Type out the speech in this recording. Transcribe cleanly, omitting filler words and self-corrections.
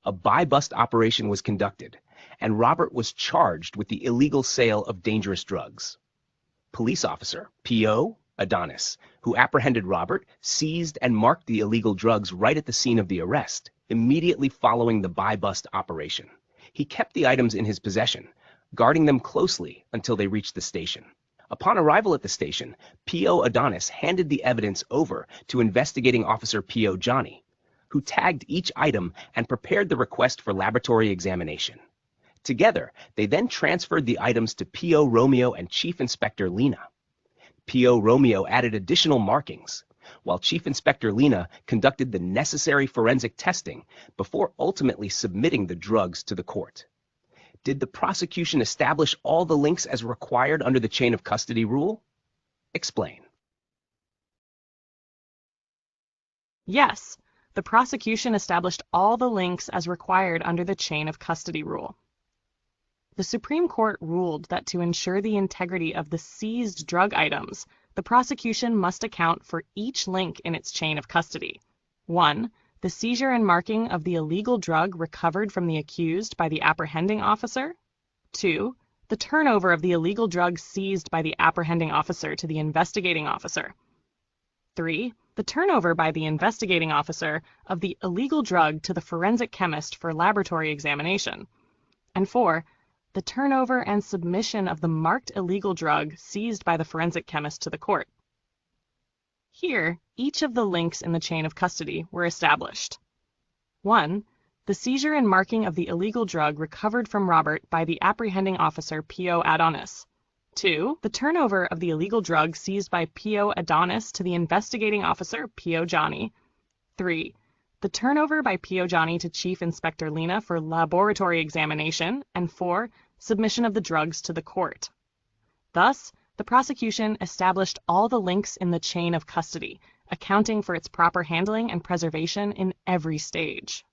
a buy-bust operation was conducted, and Robert was charged with the illegal sale of dangerous drugs. Police officer P.O. Adonis, who apprehended Robert, seized and marked the illegal drugs right at the scene of the arrest, immediately following the buy-bust operation. He kept the items in his possession, guarding them closely until they reached the station. Upon arrival at the station, P.O. Adonis handed the evidence over to investigating officer P.O. Johnny, who tagged each item and prepared the request for laboratory examination. Together, they then transferred the items to P.O. Romeo and Chief Inspector Lena. P.O. Romeo added additional markings, while Chief Inspector Lena conducted the necessary forensic testing before ultimately submitting the drugs to the court. Did the prosecution establish all the links as required under the chain of custody rule? Explain. Yes, the prosecution established all the links as required under the chain of custody rule. The Supreme Court ruled that to ensure the integrity of the seized drug items, the prosecution must account for each link in its chain of custody. 1. The seizure and marking of the illegal drug recovered from the accused by the apprehending officer. 2. The turnover of the illegal drug seized by the apprehending officer to the investigating officer. 3. The turnover by the investigating officer of the illegal drug to the forensic chemist for laboratory examination. And 4. The turnover and submission of the marked illegal drug seized by the forensic chemist to the court. Here, each of the links in the chain of custody were established. 1. The seizure and marking of the illegal drug recovered from Robert by the apprehending officer P.O. Adonis. 2. The turnover of the illegal drug seized by P.O. Adonis to the investigating officer P.O. Johnny. 3. The turnover by P.O. Johnny to Chief Inspector Lena for laboratory examination. And 4. Submission of the drugs to the court. Thus, the prosecution established all the links in the chain of custody, accounting for its proper handling and preservation in every stage.